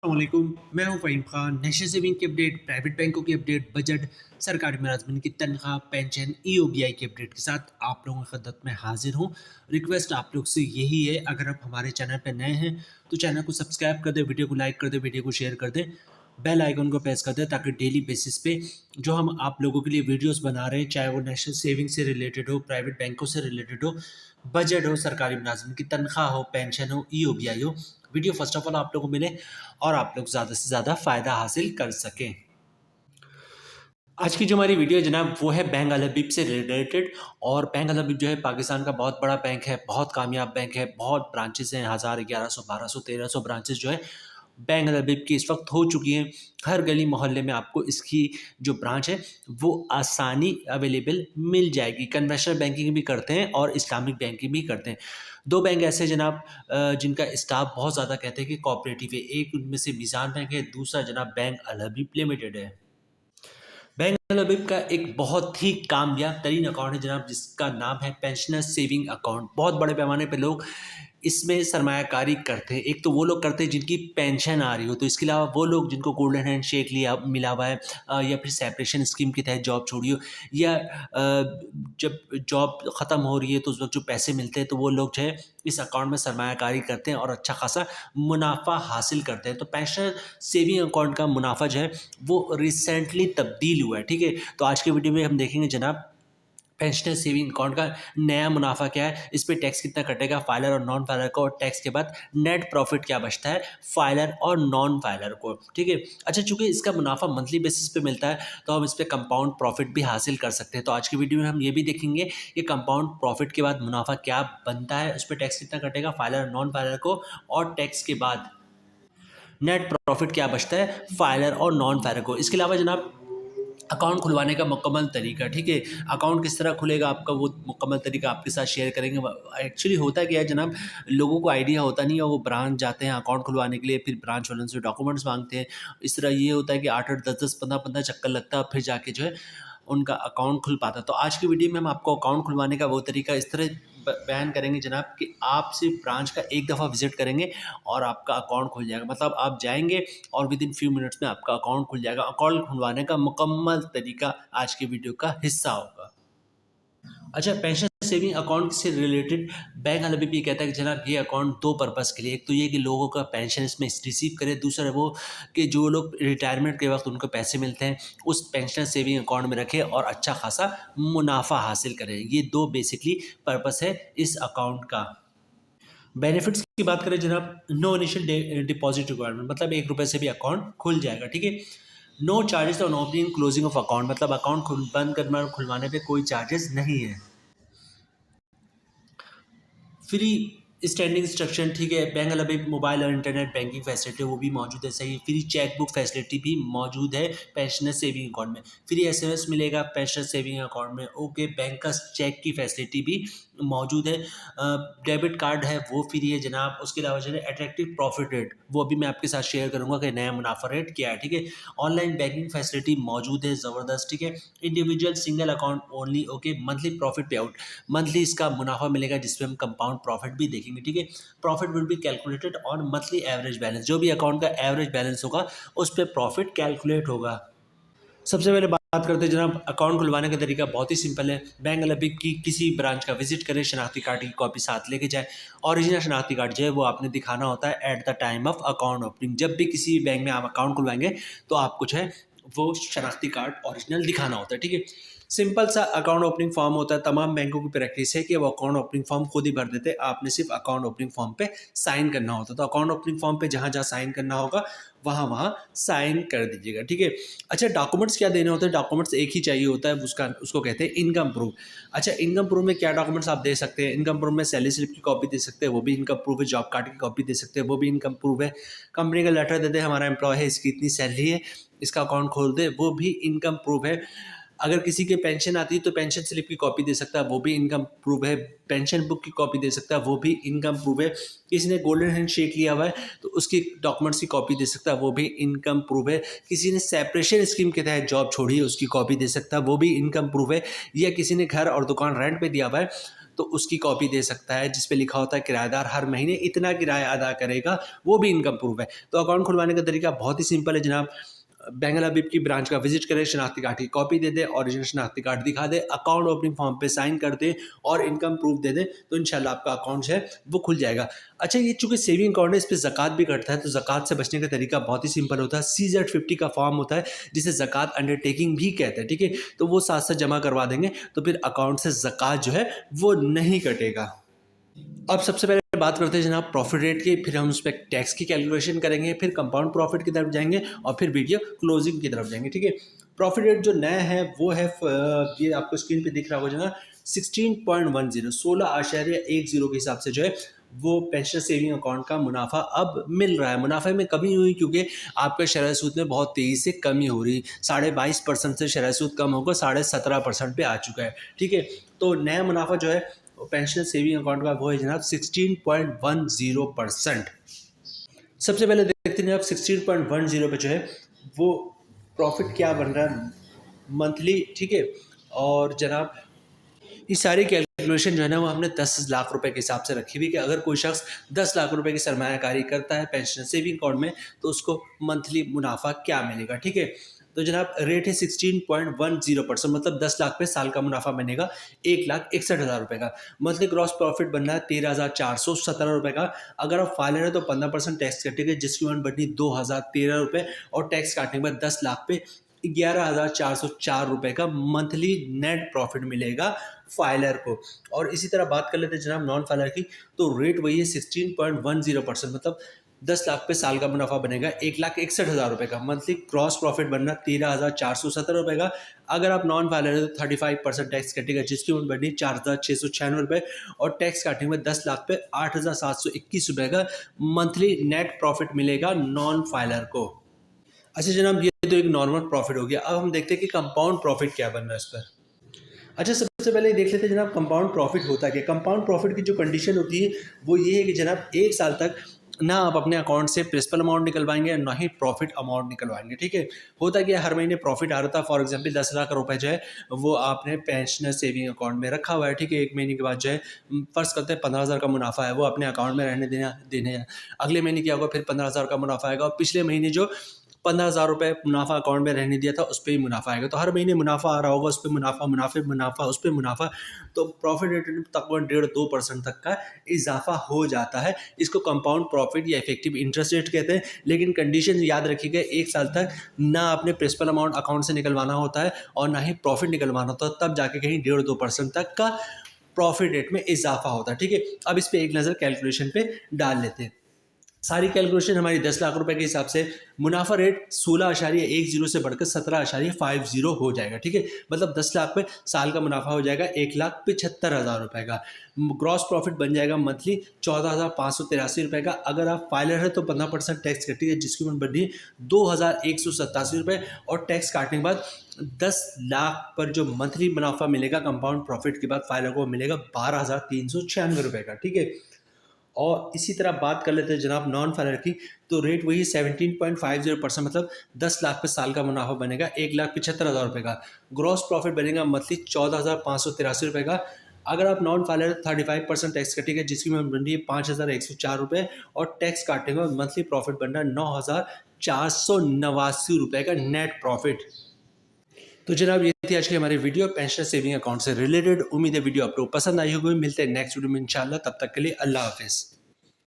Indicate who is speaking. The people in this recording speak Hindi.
Speaker 1: अस्सलामुअलैकुम। मैं हूं फ़हीम खान। नेशनल सेविंग की अपडेट, प्राइवेट बैंकों की अपडेट, बजट, सरकारी मुलाजमिन की तनख्वाह, पेंशन, ईओबीआई की अपडेट के साथ आप लोगों की खिदमत में हाजिर हूं। रिक्वेस्ट आप लोग से यही है, अगर आप हमारे चैनल पर नए हैं तो चैनल को सब्सक्राइब कर दें, वीडियो को लाइक कर दें, वीडियो को शेयर कर दें, बेल आइकन को प्रेस कर दें ताकि डेली बेसिस पे जो हम आप लोगों के लिए वीडियोस बना रहे हैं, चाहे वो नेशनल सेविंग से रिलेटेड हो, प्राइवेट बैंकों से रिलेटेड हो, बजट हो, सरकारी मुलाजमिन की तनख्वाह हो, पेंशन हो, ईओबीआई हो, वीडियो फर्स्ट ऑफ ऑल आप लोगों को मिले और आप लोग ज़्यादा से ज़्यादा फ़ायदा हासिल कर सकें। आज की जो हमारी वीडियो है जनाब वो है बैंक अल हबीब से रिलेटेड। और बैंक अल हबीब जो है पाकिस्तान का बहुत बड़ा बैंक है, बहुत कामयाब बैंक है, बहुत ब्रांचेस हैं, 1000, 1100, 1200, 1300 ब्रांचेस जो है बैंक अल हबीब की इस वक्त हो चुकी हैं। हर गली मोहल्ले में आपको इसकी जो ब्रांच है वो आसानी अवेलेबल मिल जाएगी। कन्वेंशनल बैंकिंग भी करते हैं और इस्लामिक बैंकिंग भी करते हैं। दो बैंक ऐसे हैं जनाब जिनका स्टाफ बहुत ज़्यादा कहते हैं कि कोऑपरेटिव है। एक उनमें से मीज़ान बैंक है, दूसरा जनाब बैंक अल हबीब लिमिटेड है। बैंक अल हबीब का एक बहुत ही कामयाब तरीन अकाउंट है जनाब, जिसका नाम है पेंशनर सेविंग अकाउंट। बहुत बड़े पैमाने पे लोग इसमें सरमायाकारी करते हैं। एक तो वो लोग करते हैं जिनकी पेंशन आ रही हो, तो इसके अलावा वो लोग जिनको गोल्डन हैंडशेक लिया मिला हुआ है, या फिर सेपरेशन स्कीम के तहत जॉब छोड़ी हो, या जब जॉब ख़त्म हो रही है तो उस वक्त जो पैसे मिलते हैं तो वो लोग जो है इस अकाउंट में सरमायाकारी करते हैं और अच्छा खासा मुनाफा हासिल करते हैं। तो पेंशनर सेविंग अकाउंट का मुनाफा जो है वो रिसेंटली तब्दील हुआ है। ठीक है, तो आज के वीडियो में हम देखेंगे जनाब पेंशनर सेविंग अकाउंट का नया मुनाफा क्या है, इस पे टैक्स कितना कटेगा फाइलर और नॉन फाइलर को, और टैक्स के बाद नेट प्रॉफिट क्या बचता है फाइलर और नॉन फाइलर को। ठीक है, अच्छा चूंकि इसका मुनाफा मंथली बेसिस पे मिलता है तो हम इस पे कंपाउंड प्रॉफिट भी हासिल कर सकते हैं। तो आज की वीडियो में हम ये भी देखेंगे कि कंपाउंड प्रॉफिट के बाद मुनाफा क्या बनता है, उस पर टैक्स कितना कटेगा फाइलर और नॉन फाइलर को, और टैक्स के बाद नेट प्रॉफिट क्या बचता है फाइलर और नॉन फाइलर को। इसके अलावा जनाब अकाउंट खुलवाने का मुकम्मल तरीका, ठीक है, अकाउंट किस तरह खुलेगा आपका वो मुकम्मल तरीका आपके साथ शेयर करेंगे। एक्चुअली होता क्या है जनाब, लोगों को आइडिया होता नहीं है, वो ब्रांच जाते हैं अकाउंट खुलवाने के लिए, फिर ब्रांच वालों से डॉक्यूमेंट्स मांगते हैं। इस तरह ये होता है कि 8-8, 10-10, 15-15 चक्कर लगता है, फिर जाके जो है उनका अकाउंट खुल पाता है। तो आज की वीडियो में हम आपको अकाउंट खुलवाने का वो तरीका इस तरह बयान करेंगे जनाब कि आप सिर्फ ब्रांच का एक दफ़ा विजिट करेंगे और आपका अकाउंट खुल जाएगा। मतलब आप जाएंगे और विद इन फ्यू मिनट्स में आपका अकाउंट खुल जाएगा। अकाउंट खुलवाने का मुकम्मल तरीका आज की वीडियो का हिस्सा होगा। अच्छा, पेंशन सेविंग अकाउंट से रिलेटेड बैंक अल हबीब ये कहता है कि जनाब ये अकाउंट दो पर्पज़ के लिए, एक तो ये कि लोगों का पेंशन इसमें रिसीव करे, दूसरा वो कि जो लोग रिटायरमेंट के वक्त उनको पैसे मिलते हैं उस पेंशन सेविंग अकाउंट में रखें और अच्छा खासा मुनाफा हासिल करें। ये दो बेसिकली पर्पस है इस अकाउंट का। बेनिफिट्स की बात करें जनाब, नो इनिशियल डिपॉजिट रिक्वायरमेंट, मतलब 1 रुपये से भी अकाउंट खुल जाएगा। ठीक है, no charges on opening closing of account, मतलब अकाउंट बंद करना और खुलवाने पे कोई चार्जेस नहीं है। फ्री स्टैंडिंग इंस्ट्रक्शन, ठीक है, बैंक अल हबीब मोबाइल और इंटरनेट बैंकिंग फैसिलिटी वो भी मौजूद है। सही, फ्री चेक बुक फैसिलिटी भी मौजूद है पेंशनर सेविंग अकाउंट में। फ्री एसएमएस मिलेगा पेंशनर सेविंग अकाउंट में। ओके, बैंक का चेक की फैसिलिटी भी मौजूद है। डेबिट कार्ड है वो फ्री है जनाब। उसके अलावा जो है अट्रैक्टिव प्रॉफिट रेट वो अभी मैं आपके साथ शेयर करूंगा कि नया मुनाफा रेट क्या है। ठीक है, ऑनलाइन बैंकिंग फैसिलिटी मौजूद है, ज़बरदस्त। ठीक है, individual single account only. Okay, monthly profit पे आउट, मंथली इसका मुनाफा मिलेगा जिसमें हम कंपाउंड प्रॉफिट भी देखेंगे। ठीक है, profit will be calculated on monthly average balance, जो भी अकाउंट का एवरेज बैलेंस होगा उस पर प्रॉफिट कैलकुलेट होगा। सबसे पहले बात करते हैं जनाब अकाउंट खुलवाने का तरीका बहुत ही सिंपल है। बैंक अल हबीब की किसी ब्रांच का विजिट करें, शनाख्ती कार्ड की कॉपी साथ लेके जाए। ओरिजिनल शनाख्ती कार्ड जो है वो आपने दिखाना होता है at the time of account opening. जब भी किसी बैंक में आप अकाउंट खुलवाएंगे तो आपको जो है वो शनाख्ती कार्ड ओरिजिनल दिखाना होता है। ठीक है, सिंपल सा अकाउंट ओपनिंग फॉर्म होता है। तमाम बैंकों की प्रैक्टिस है कि वो अकाउंट ओपनिंग फॉर्म खुद ही भर देते हैं, आपने सिर्फ अकाउंट ओपनिंग फॉर्म पे साइन करना होता है। तो अकाउंट ओपनिंग फॉर्म पे जहाँ जहाँ साइन करना होगा वहाँ वहाँ साइन कर दीजिएगा। ठीक है, अच्छा डॉक्यूमेंट्स क्या देने होते हैं, डॉक्यूमेंट्स एक ही चाहिए होता है, उसको कहते हैं इनकम प्रूफ। अच्छा, इनकम प्रूफ में क्या डॉक्यूमेंट्स आप दे सकते हैं, इनकम प्रूफ में सैलरी स्लिप की कॉपी दे सकते हैं, वो भी इनकम प्रूफ है। जॉब कार्ड की कॉपी दे सकते हैं, वो भी इनकम प्रूफ है। कंपनी का लेटर दे दे, हमारा एम्प्लॉय है, इसकी इतनी सैलरी है, इसका अकाउंट खोल दे, वो भी इनकम प्रूफ है। अगर किसी के पेंशन आती है तो पेंशन स्लिप की कॉपी दे सकता है, वो भी इनकम प्रूफ है। पेंशन बुक की कॉपी दे सकता है, वो भी इनकम प्रूफ है। किसी ने गोल्डन हैंड शेक लिया हुआ है तो उसकी डॉक्यूमेंट्स की कॉपी दे सकता है, वो भी इनकम प्रूफ है। किसी ने सेपरेशन स्कीम के तहत जॉब छोड़ी है उसकी कॉपी दे सकता है, वो भी इनकम प्रूफ है। या किसी ने घर और दुकान रेंट पे दिया हुआ है तो उसकी कॉपी दे सकता है, जिस पे लिखा होता है किराएदार हर महीने इतना किराया अदा करेगा, वो भी इनकम प्रूफ है। तो अकाउंट खुलवाने का तरीका बहुत ही सिंपल है जनाब। बैंक हबीब की ब्रांच का विजिट करें, शनाख्ती कार्ड की कॉपी दे दे, ओरिजिनल शनाख्ती कार्ड दिखा दे, अकाउंट ओपनिंग फॉर्म पे साइन कर दे और इनकम प्रूफ दे दे, तो इंशाल्लाह आपका अकाउंट जो है वो खुल जाएगा। अच्छा, ये चूंकि सेविंग अकाउंट है, इस पर ज़कात भी कटता है, तो ज़कात से बचने का तरीका बहुत ही सिंपल होता है। CZ50 का फॉर्म होता है जिसे ज़कात अंडरटेकिंग भी कहते हैं, ठीक है। तो वो साथ साथ जमा करवा देंगे तो फिर अकाउंट से ज़कात जो है वो नहीं कटेगा। अब सबसे पहले बात करते हैं जनाब प्रॉफिट रेट की, फिर हम उस पर टैक्स की कैलकुलेशन करेंगे, फिर कंपाउंड प्रॉफिट की तरफ जाएंगे और फिर वीडियो क्लोजिंग की तरफ जाएंगे, ठीक है। प्रॉफिट रेट जो नया है वो है ये आपको स्क्रीन पे दिख रहा होगा जनाब 16.10 16.10 के हिसाब से जो है वो पेंशन सेविंग अकाउंट का मुनाफा अब मिल रहा है। मुनाफे में कमी हुई क्योंकि आपके शरह सूद में बहुत तेज़ी से कमी हो रही, 22.5% से शरह सूद कम होकर 17.5% पे आ चुका है, ठीक है। तो नया मुनाफा जो है पेंशन सेविंग अकाउंट का वो है जनाब 16.10%। सबसे पहले देखते हैं आप 16.10 पे जो है वो प्रॉफिट क्या बन रहा है मंथली, ठीक है। और जनाब ये सारी कैलकुलेशन जो है ना वो हमने 10 लाख रुपए के हिसाब से रखी हुई कि अगर कोई शख्स 10 लाख रुपए की सरमायाकारी करता है पेंशन सेविंग अकाउंट में तो उसको मंथली मुनाफा क्या मिलेगा, ठीक है। तो जनाब रेट है 16.10%, मतलब 10 लाख पे साल का मुनाफा बनेगा 1,61,000 रुपये का। मंथली ग्रॉस प्रॉफिट बनना है 13,417 रुपये का। अगर आप फाइलर है तो 15% टैक्स कटेगा, जिसकी अमाउंट बढ़नी 2,013 रुपये और टैक्स काटने के बाद 10 लाख पे 11,404 रुपये का मंथली नेट प्रॉफिट मिलेगा फाइलर को। और इसी तरह बात कर लेते हैं जनाब नॉन फाइलर की, तो रेट वही है 16.10%, मतलब 10 लाख पे साल का मुनाफा बनेगा 1,61,000 रुपये का। मंथली क्रॉस प्रॉफिट बनना 13,417 रुपये का। अगर आप नॉन फाइलर है तो 35% टैक्स कटेगा, जिसकी उम्र बढ़नी 4,696 रुपये और टैक्स काटने में 10 लाख पे 8,721 रुपये का मंथली नेट प्रॉफिट मिलेगा नॉन फाइलर को। अच्छा जनाब, ये तो एक नॉर्मल प्रॉफिट हो गया। अब हम देखते हैं कि कंपाउंड प्रॉफिट क्या बन रहा है इस पर। अच्छा, सबसे पहले देख लेते हैं जनाब कंपाउंड प्रॉफिट होता है। कंपाउंड प्रॉफिट की जो कंडीशन होती है वो ये है कि जनाब 1 साल तक ना आप अपने अकाउंट से प्रिंसिपल अमाउंट निकलवाएंगे ना ही प्रॉफिट अमाउंट निकलवाएंगे, ठीक है। होता क्या, हर महीने प्रॉफिट आ रहा था, फॉर एग्जांपल 10 लाख रुपए जो है वो आपने पेंशनर सेविंग अकाउंट में रखा हुआ है, ठीक है। एक महीने के बाद जो है फर्ज करते हैं 15,000 का मुनाफा है वो अपने अकाउंट में रहने देने हैं। अगले महीने क्या होगा, फिर 15,000 का मुनाफा आएगा और पिछले महीने जो 15,000 रुपये मुनाफा अकाउंट में रहने दिया था उस पर ही मुनाफा आएगा। तो हर महीने मुनाफा आ रहा होगा, उस पर मुनाफा उस पर मुनाफा, तो प्रॉफिट रेट में तकरीबन 1.5-2% तक का इजाफा हो जाता है। इसको कंपाउंड प्रॉफिट या इफेक्टिव इंटरेस्ट रेट कहते हैं। लेकिन कंडीशन याद रखिएगा, 1 साल तक ना आपने प्रिंसिपल अमाउंट अकाउंट से निकलवाना होता है और ना ही प्रॉफिट निकलवाना होता है, तब जाके कहीं 1.5-2% तक का प्रॉफिट रेट में इजाफा होता है, ठीक है। अब इस पर एक नज़र कैलकुलेशन पे डाल लेते हैं। सारी कैलकुलेशन हमारी 10 लाख रुपए के हिसाब से मुनाफा रेट 16.10 से बढ़कर 17.50 हो जाएगा, ठीक है। मतलब 10 लाख पे साल का मुनाफा हो जाएगा 1,75,000 रुपए का। ग्रॉस प्रॉफिट बन जाएगा मंथली 14,583 रुपए का। अगर आप फाइलर है तो 15% टैक्स कटेगा, जिसकी उम्र बढ़ी 2,187 रुपये और टैक्स काटने के बाद 10 लाख पर जो मंथली मुनाफा मिलेगा कंपाउंड प्रॉफिट के बाद फाइलर को मिलेगा 12,396 रुपये का, ठीक है। और इसी तरह बात कर लेते हैं जनाब नॉन फाइलर की, तो रेट वही 17.50%, मतलब 10 लाख पे साल का मुनाफा बनेगा 1,75,000 रुपये का। ग्रॉस प्रॉफिट बनेगा मंथली 14,583 रुपये का। अगर आप नॉन फाइलर 35% टैक्स कटेगा, जिसकी में बन रही है 5,104 रुपये और टैक्स काटेंगे और मंथली प्रॉफिट बन रहा है 9,489 रुपये का नेट प्रॉफिट। तो जनाब ये थी आज की हमारी वीडियो पेंशन सेविंग अकाउंट से रिलेटेड। उम्मीद है वीडियो आपको पसंद आई होगी। मिलते हैं नेक्स्ट वीडियो में इंशाल्लाह, तब तक के लिए अल्लाह हाफिज़।